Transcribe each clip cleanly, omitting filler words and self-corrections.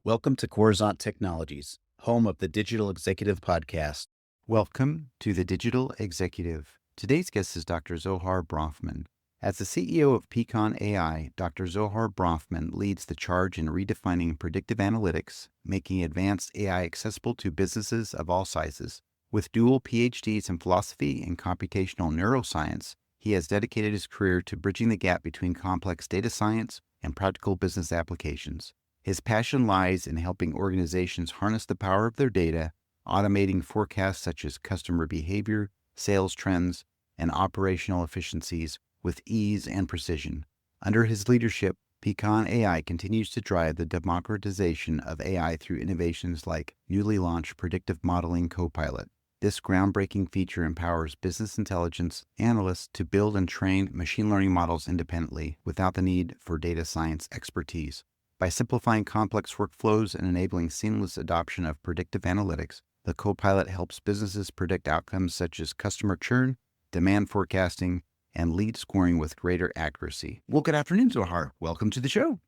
Welcome to Coruzant Technologies, home of the Digital Executive Podcast. Welcome to the Digital Executive. Today's guest is Dr. Zohar Bronfman. As the CEO of Pecan AI, Dr. Zohar Bronfman leads the charge in redefining predictive analytics, making advanced AI accessible to businesses of all sizes. With dual PhDs in philosophy and computational neuroscience, he has dedicated his career to bridging the gap between complex data science and practical business applications. His passion lies in helping organizations harness the power of their data, automating forecasts such as customer behavior, sales trends, and operational efficiencies with ease and precision. Under his leadership, Pecan AI continues to drive the democratization of AI through innovations like newly launched Predictive Modeling Copilot. This groundbreaking feature empowers business intelligence analysts to build and train machine learning models independently without the need for data science expertise. By simplifying complex workflows and enabling seamless adoption of predictive analytics, the Copilot helps businesses predict outcomes such as customer churn, demand forecasting, and lead scoring with greater accuracy. Well, good afternoon, Zohar. Welcome to the show.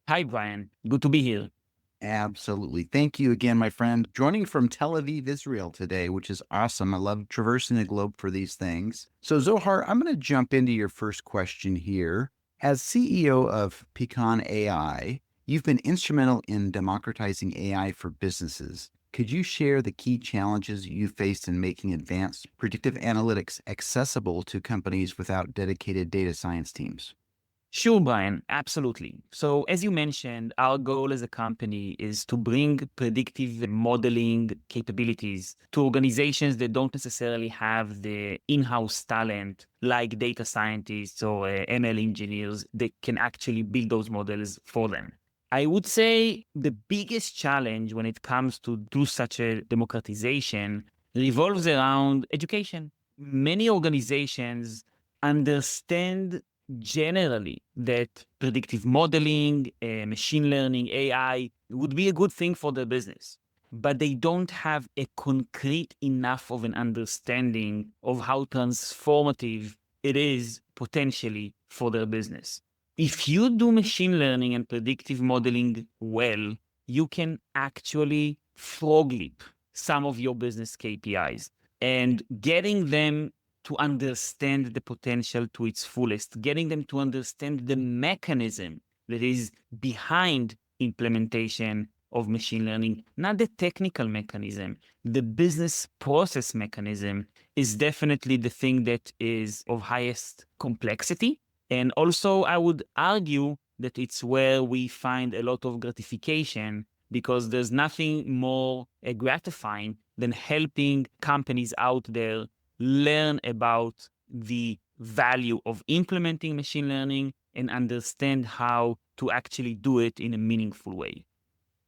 Hi, Brian. Good to be here. Absolutely. Thank you again, my friend. Joining from Tel Aviv, Israel today, which is awesome. I love traversing the globe for these things. So, Zohar, I'm going to jump into your first question here. As CEO of Pecan AI, you've been instrumental in democratizing AI for businesses. Could you share the key challenges you faced in making advanced predictive analytics accessible to companies without dedicated data science teams? Sure, Brian. Absolutely. So, as you mentioned, our goal as a company is to bring predictive modeling capabilities to organizations that don't necessarily have the in-house talent like data scientists or ML engineers that can actually build those models for them. I would say the biggest challenge when it comes to do such a democratization revolves around education. Many organizations understand generally that predictive modeling, machine learning, AI would be a good thing for their business, but they don't have a concrete enough of an understanding of how transformative it is potentially for their business. If you do machine learning and predictive modeling well, you can actually frog leap some of your business KPIs and getting them to understand the potential to its fullest, getting them to understand the mechanism that is behind implementation of machine learning, not the technical mechanism. The business process mechanism is definitely the thing that is of highest complexity. And also, I would argue that it's where we find a lot of gratification because there's nothing more gratifying than helping companies out there learn about the value of implementing machine learning and understand how to actually do it in a meaningful way.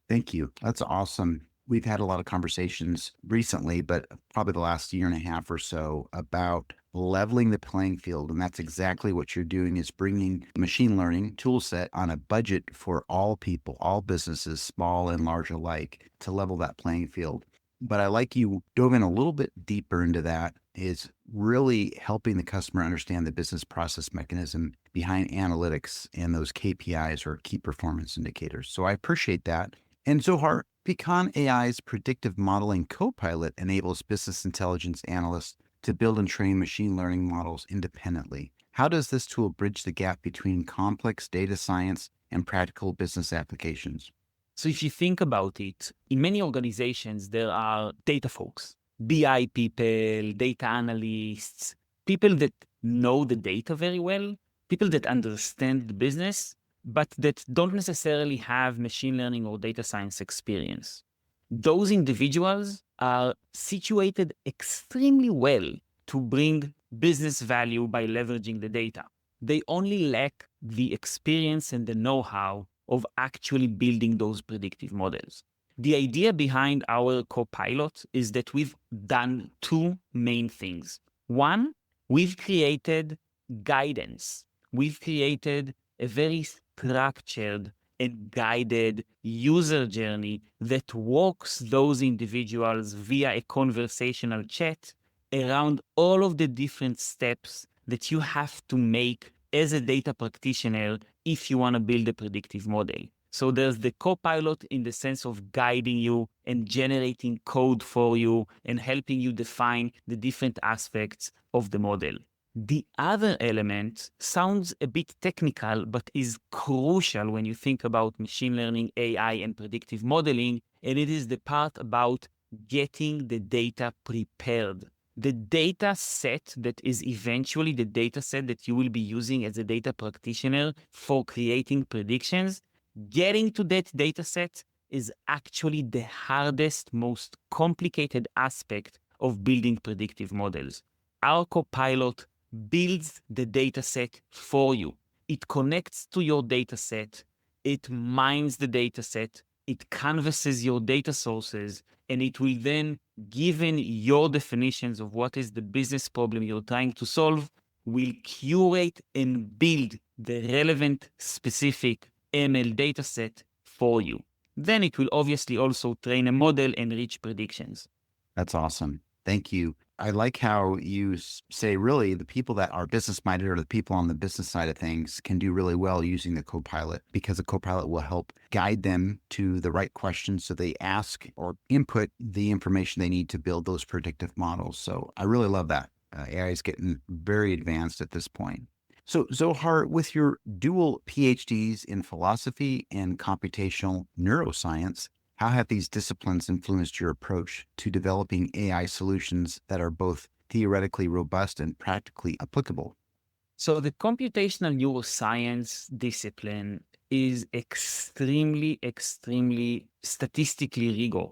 Thank you. That's awesome. We've had a lot of conversations recently, but probably the last year and a half or so about leveling the playing field. And that's exactly what you're doing is bringing machine learning tool set on a budget for all people, all businesses, small and large alike, to level that playing field. But I like you dove in a little bit deeper into that is really helping the customer understand the business process mechanism behind analytics and those KPIs or key performance indicators. So I appreciate that. And Zohar, Pecan AI's predictive modeling copilot enables business intelligence analysts to build and train machine learning models independently. How does this tool bridge the gap between complex data science and practical business applications? So if you think about it, in many organizations, there are data folks, BI people, data analysts, people that know the data very well, people that understand the business, but that don't necessarily have machine learning or data science experience. Those individuals are situated extremely well to bring business value by leveraging the data. They only lack the experience and the know-how of actually building those predictive models. The idea behind our copilot is that we've done two main things. One, we've created guidance. We've created a very structured and guided user journey that walks those individuals via a conversational chat around all of the different steps that you have to make as a data practitioner if you want to build a predictive model. So there's the co-pilot in the sense of guiding you and generating code for you and helping you define the different aspects of the model. The other element sounds a bit technical, but is crucial when you think about machine learning, AI, and predictive modeling, and it is the part about getting the data prepared. The data set that is eventually the data set that you will be using as a data practitioner for creating predictions, getting to that data set is actually the hardest, most complicated aspect of building predictive models. Our Copilot builds the data set for you. It connects to your data set, it mines the data set, it canvasses your data sources, and it will then, given your definitions of what is the business problem you're trying to solve, will curate and build the relevant specific ML dataset for you. Then it will obviously also train a model and reach predictions. That's awesome. Thank you. I like how you say really the people that are business minded or the people on the business side of things can do really well using the Copilot, because the Copilot will help guide them to the right questions so they ask or input the information they need to build those predictive models. So I really love that. AI is getting very advanced at this point. So Zohar, with your dual PhDs in philosophy and computational neuroscience, how have these disciplines influenced your approach to developing AI solutions that are both theoretically robust and practically applicable? So the computational neuroscience discipline is extremely statistically rigor.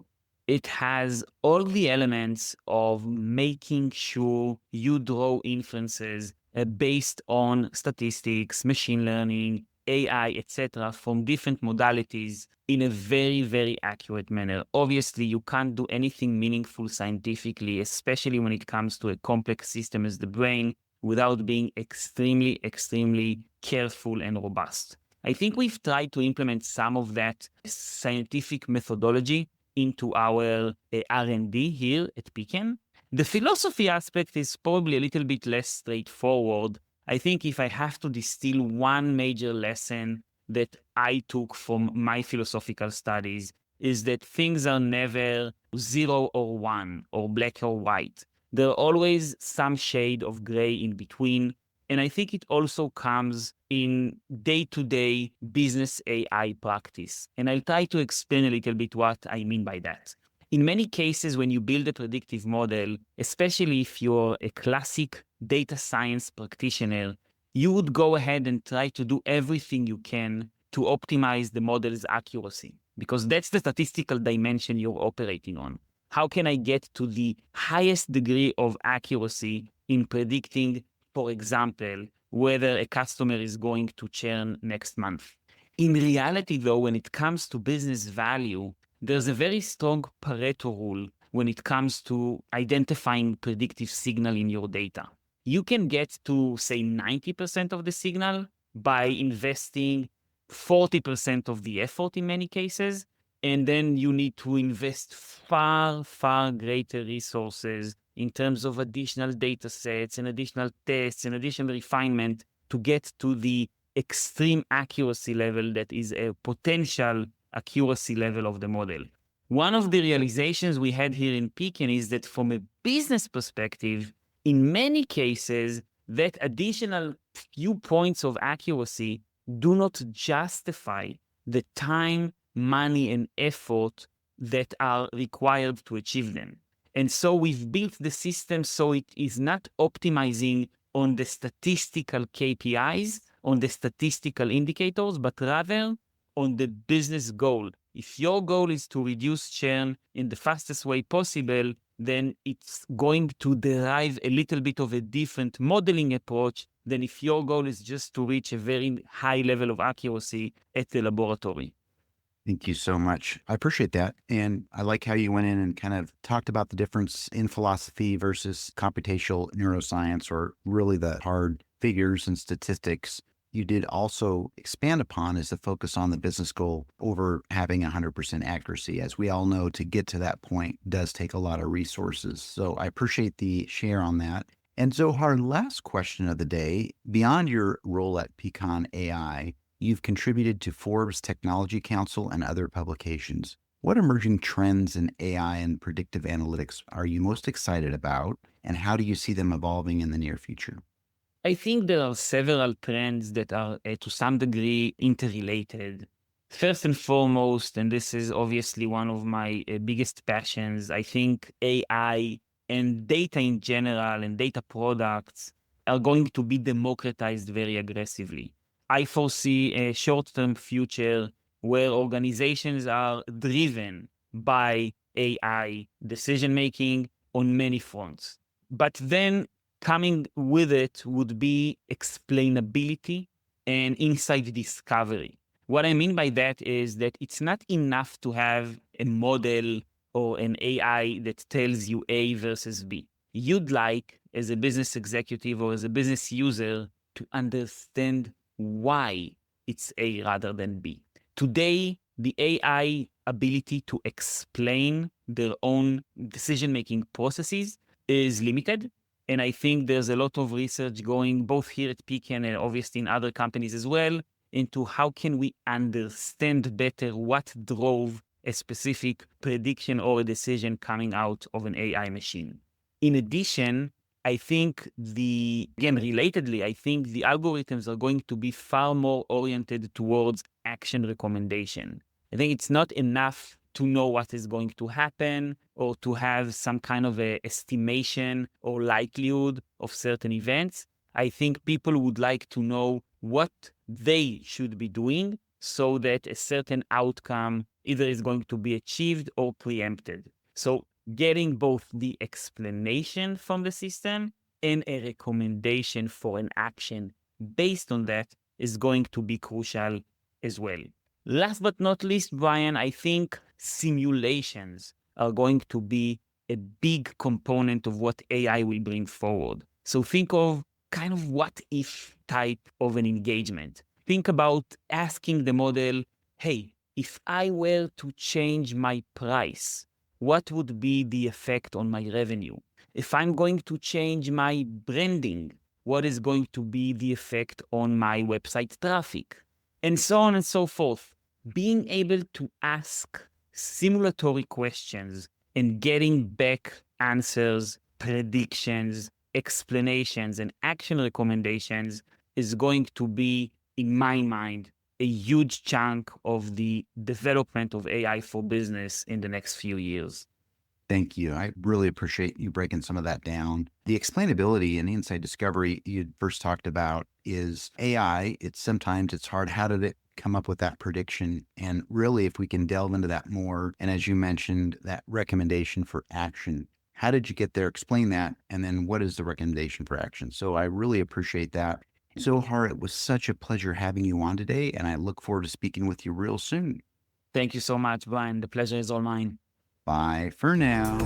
It has all the elements of making sure you draw inferences based on statistics, machine learning, AI, etc., from different modalities in a very accurate manner. Obviously, you can't do anything meaningful scientifically, especially when it comes to a complex system as the brain, without being extremely careful and robust. I think we've tried to implement some of that scientific methodology into our R&D here at Pecan. The philosophy aspect is probably a little bit less straightforward. I think if I have to distill one major lesson that I took from my philosophical studies is that things are never 0 or 1 or black or white. There are always some shade of gray in between. And I think it also comes in day-to-day business AI practice. And I'll try to explain a little bit what I mean by that. In many cases, when you build a predictive model, especially if you're a classic data science practitioner, you would go ahead and try to do everything you can to optimize the model's accuracy, because that's the statistical dimension you're operating on. How can I get to the highest degree of accuracy in predicting, for example, whether a customer is going to churn next month? In reality, though, when it comes to business value, there's a very strong Pareto rule when it comes to identifying predictive signal in your data. You can get to, say, 90% of the signal by investing 40% of the effort in many cases, and then you need to invest far greater resources in terms of additional data sets and additional tests and additional refinement to get to the extreme accuracy level that is a potential accuracy level of the model. One of the realizations we had here in Pecan is that from a business perspective, in many cases, that additional few points of accuracy do not justify the time, money, and effort that are required to achieve them. And so we've built the system so it is not optimizing on the statistical KPIs, on the statistical indicators, but rather on the business goal. If your goal is to reduce churn in the fastest way possible, then it's going to derive a little bit of a different modeling approach than if your goal is just to reach a very high level of accuracy at the laboratory. Thank you so much. I appreciate that. And I like how you went in and kind of talked about the difference in philosophy versus computational neuroscience, or really the hard figures and statistics. You did also expand upon is the focus on the business goal over having 100% accuracy. As we all know, to get to that point does take a lot of resources. So I appreciate the share on that. And Zohar, last question of the day, beyond your role at Pecan AI, You've contributed to Forbes Technology Council and other publications. What emerging trends in AI and predictive analytics are you most excited about, and how do you see them evolving in the near future? I think there are several trends that are to some degree interrelated. First and foremost, and this is obviously one of my biggest passions, I think AI and data in general and data products are going to be democratized very aggressively. I foresee a short-term future where organizations are driven by AI decision making on many fronts. But then coming with it would be explainability and insight discovery. What I mean by that is that it's not enough to have a model or an AI that tells you A versus B. You'd like, as a business executive or as a business user, to understand why it's A rather than B. Today, the AI ability to explain their own decision-making processes is limited. And I think there's a lot of research going both here at Pecan and obviously in other companies as well into how can we understand better what drove a specific prediction or a decision coming out of an AI machine. In addition, I think relatedly, I think the algorithms are going to be far more oriented towards action recommendation. I think it's not enough to know what is going to happen or to have some kind of a estimation or likelihood of certain events. I think people would like to know what they should be doing so that a certain outcome either is going to be achieved or preempted. So getting both the explanation from the system and a recommendation for an action based on that is going to be crucial as well. Last but not least, Brian, I think simulations are going to be a big component of what AI will bring forward. So think of kind of what if type of an engagement. Think about asking the model, hey, if I were to change my price, what would be the effect on my revenue? If I'm going to change my branding, what is going to be the effect on my website traffic? And so on and so forth. Being able to ask simulatory questions and getting back answers, predictions, explanations, and action recommendations is going to be, in my mind, a huge chunk of the development of AI for business in the next few years. Thank you. I really appreciate you breaking some of that down. The explainability and insight discovery you first talked about is AI. Sometimes it's hard. How did it come up with that prediction? And really, if we can delve into that more, and as you mentioned, that recommendation for action, how did you get there? Explain that. And then what is the recommendation for action? So I really appreciate that. Zohar, it was such a pleasure having you on today, and I look forward to speaking with you real soon. Thank you so much, Brian. The pleasure is all mine. Bye for now.